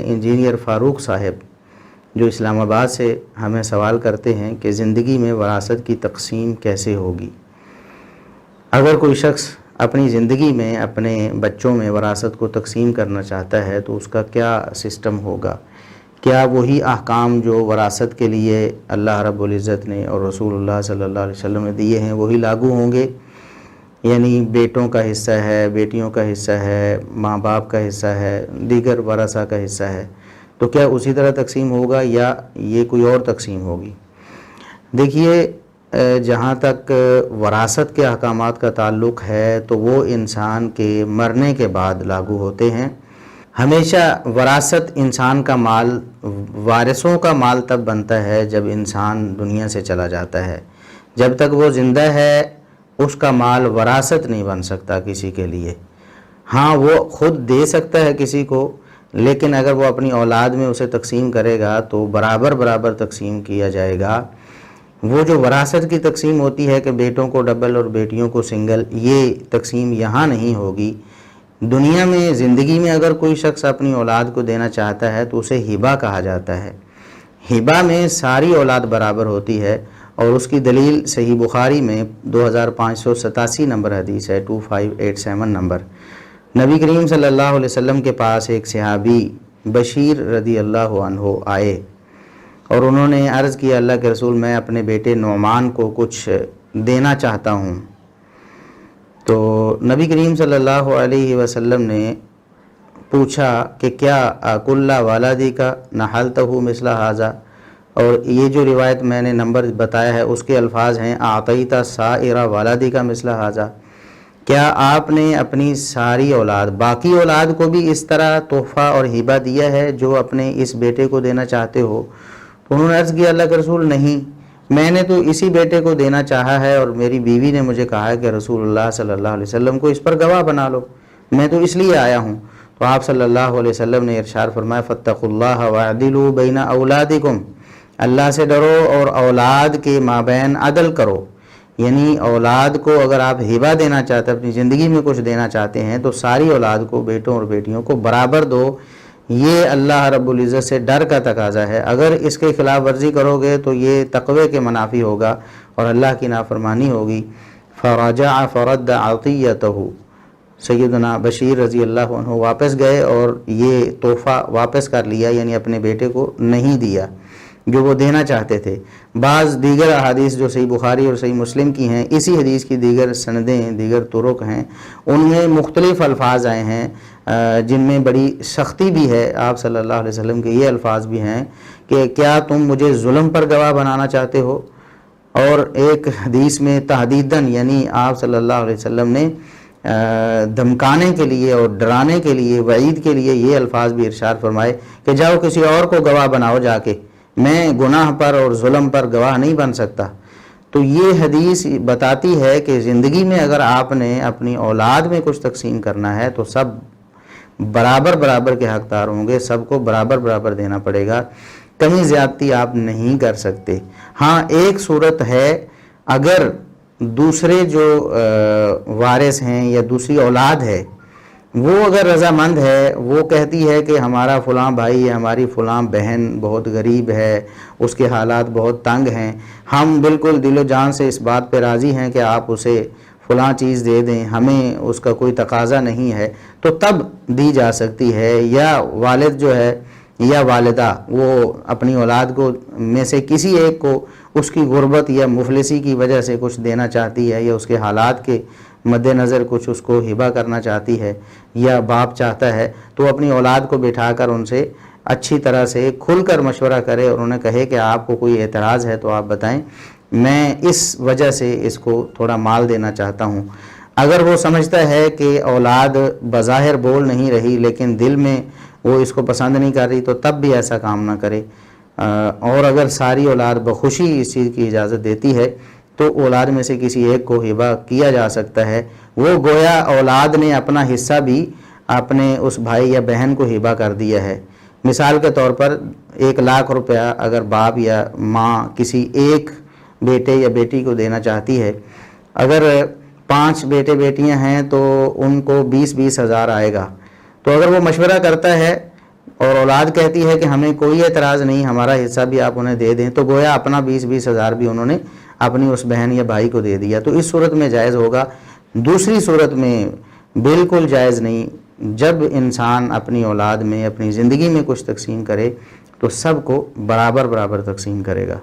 Engineer فاروق صاحب جو اسلام آباد سے ہمیں سوال کرتے ہیں کہ زندگی میں وراثت کی تقسیم کیسے ہوگی۔ اگر کوئی شخص اپنی زندگی میں اپنے بچوں میں وراثت کو تقسیم کرنا چاہتا ہے تو اس کا کیا سسٹم ہوگا؟ کیا وہی احکام جو وراثت کے لیے اللہ رب العزت نے اور رسول اللہ صلی اللہ علیہ وسلم نے دیے ہیں وہی لاگو ہوں گے؟ یعنی بیٹوں کا حصہ ہے، بیٹیوں کا حصہ ہے، ماں باپ کا حصہ ہے، دیگر ورثہ کا حصہ ہے، تو کیا اسی طرح تقسیم ہوگا یا یہ کوئی اور تقسیم ہوگی؟ دیکھیے، جہاں تک وراثت کے احکامات کا تعلق ہے تو وہ انسان کے مرنے کے بعد لاگو ہوتے ہیں۔ ہمیشہ وراثت انسان کا مال، وارثوں کا مال تب بنتا ہے جب انسان دنیا سے چلا جاتا ہے۔ جب تک وہ زندہ ہے اس کا مال وراثت نہیں بن سکتا کسی کے لیے۔ ہاں، وہ خود دے سکتا ہے کسی کو، لیکن اگر وہ اپنی اولاد میں اسے تقسیم کرے گا تو برابر برابر تقسیم کیا جائے گا۔ وہ جو وراثت کی تقسیم ہوتی ہے کہ بیٹوں کو ڈبل اور بیٹیوں کو سنگل، یہ تقسیم یہاں نہیں ہوگی۔ دنیا میں زندگی میں اگر کوئی شخص اپنی اولاد کو دینا چاہتا ہے تو اسے ہبہ کہا جاتا ہے۔ ہبہ میں ساری اولاد برابر ہوتی ہے، اور اس کی دلیل صحیح بخاری میں 2587 نمبر حدیث ہے، 2587 نمبر۔ نبی کریم صلی اللہ علیہ وسلم کے پاس ایک صحابی بشیر رضی اللہ عنہ آئے اور انہوں نے عرض کیا، اللہ کے رسول، میں اپنے بیٹے نعمان کو کچھ دینا چاہتا ہوں۔ تو نبی کریم صلی اللہ علیہ وسلم نے پوچھا کہ کیا کل والدی کا نحلتہ مثل ھذا، اور یہ جو روایت میں نے نمبر بتایا ہے اس کے الفاظ ہیں اعطیت سائر والدی کا مثل ھذا، کیا آپ نے اپنی ساری اولاد، باقی اولاد کو بھی اس طرح تحفہ اور ہبہ دیا ہے جو اپنے اس بیٹے کو دینا چاہتے ہو؟ تو انہوں نے عرض کیا، اللہ کے رسول، نہیں، میں نے تو اسی بیٹے کو دینا چاہا ہے اور میری بیوی نے مجھے کہا ہے کہ رسول اللہ صلی اللہ علیہ وسلم کو اس پر گواہ بنا لو، میں تو اس لیے آیا ہوں۔ تو آپ صلی اللہ علیہ وسلم نے ارشاد فرمایا، فاتقوا اللہ واعدلوا بین اولادکم، اللہ سے ڈرو اور اولاد کے مابین عدل کرو۔ یعنی اولاد کو اگر آپ ہبہ دینا چاہتے ہیں، اپنی زندگی میں کچھ دینا چاہتے ہیں، تو ساری اولاد کو، بیٹوں اور بیٹیوں کو برابر دو۔ یہ اللہ رب العزت سے ڈر کا تقاضا ہے۔ اگر اس کے خلاف ورزی کرو گے تو یہ تقوی کے منافی ہوگا اور اللہ کی نافرمانی ہوگی۔ فرجع فرد عطیتہ، سیدنا بشیر رضی اللہ عنہ واپس گئے اور یہ تحفہ واپس کر لیا، یعنی اپنے بیٹے کو نہیں دیا جو وہ دینا چاہتے تھے۔ بعض دیگر احادیث جو صحیح بخاری اور صحیح مسلم کی ہیں، اسی حدیث کی دیگر سندیں، دیگر طرق ہیں، ان میں مختلف الفاظ آئے ہیں جن میں بڑی سختی بھی ہے۔ آپ صلی اللہ علیہ وسلم کے یہ الفاظ بھی ہیں کہ کیا تم مجھے ظلم پر گواہ بنانا چاہتے ہو؟ اور ایک حدیث میں تحدیداً، یعنی آپ صلی اللہ علیہ وسلم نے دھمکانے کے لیے اور ڈرانے کے لیے، وعید کے لیے یہ الفاظ بھی ارشاد فرمائے کہ جاؤ کسی اور کو گواہ بناؤ جا کے، میں گناہ پر اور ظلم پر گواہ نہیں بن سکتا۔ تو یہ حدیث بتاتی ہے کہ زندگی میں اگر آپ نے اپنی اولاد میں کچھ تقسیم کرنا ہے تو سب برابر برابر کے حقدار ہوں گے، سب کو برابر برابر دینا پڑے گا، کہیں زیادتی آپ نہیں کر سکتے۔ ہاں، ایک صورت ہے، اگر دوسرے جو وارث ہیں یا دوسری اولاد ہے وہ اگر رضامند ہے، وہ کہتی ہے کہ ہمارا فلاں بھائی یا ہماری فلاں بہن بہت غریب ہے، اس کے حالات بہت تنگ ہیں، ہم بالکل دل و جان سے اس بات پہ راضی ہیں کہ آپ اسے فلاں چیز دے دیں، ہمیں اس کا کوئی تقاضا نہیں ہے، تو تب دی جا سکتی ہے۔ یا والد جو ہے یا والدہ وہ اپنی اولاد کو میں سے کسی ایک کو اس کی غربت یا مفلسی کی وجہ سے کچھ دینا چاہتی ہے، یا اس کے حالات کے مد نظر کچھ اس کو ہبہ کرنا چاہتی ہے، یا باپ چاہتا ہے، تو اپنی اولاد کو بٹھا کر ان سے اچھی طرح سے کھل کر مشورہ کرے اور انہیں کہے کہ آپ کو کوئی اعتراض ہے تو آپ بتائیں، میں اس وجہ سے اس کو تھوڑا مال دینا چاہتا ہوں۔ اگر وہ سمجھتا ہے کہ اولاد بظاہر بول نہیں رہی لیکن دل میں وہ اس کو پسند نہیں کر رہی، تو تب بھی ایسا کام نہ کرے۔ اور اگر ساری اولاد بخوشی اس چیز کی اجازت دیتی ہے تو اولاد میں سے کسی ایک کو ہبہ کیا جا سکتا ہے۔ وہ گویا اولاد نے اپنا حصہ بھی اپنے اس بھائی یا بہن کو ہبہ کر دیا ہے۔ مثال کے طور پر 1,00,000 روپیہ اگر باپ یا ماں کسی ایک بیٹے یا بیٹی کو دینا چاہتی ہے، اگر 5 بیٹے بیٹیاں ہیں تو ان کو 20,000 آئے گا۔ تو اگر وہ مشورہ کرتا ہے اور اولاد کہتی ہے کہ ہمیں کوئی اعتراض نہیں، ہمارا حصہ بھی آپ انہیں دے دیں، تو گویا اپنا 20-20 ہزار بھی انہوں نے اپنی اس بہن یا بھائی کو دے دیا، تو اس صورت میں جائز ہوگا۔ دوسری صورت میں بالکل جائز نہیں۔ جب انسان اپنی اولاد میں، اپنی زندگی میں کچھ تقسیم کرے تو سب کو برابر برابر تقسیم کرے گا۔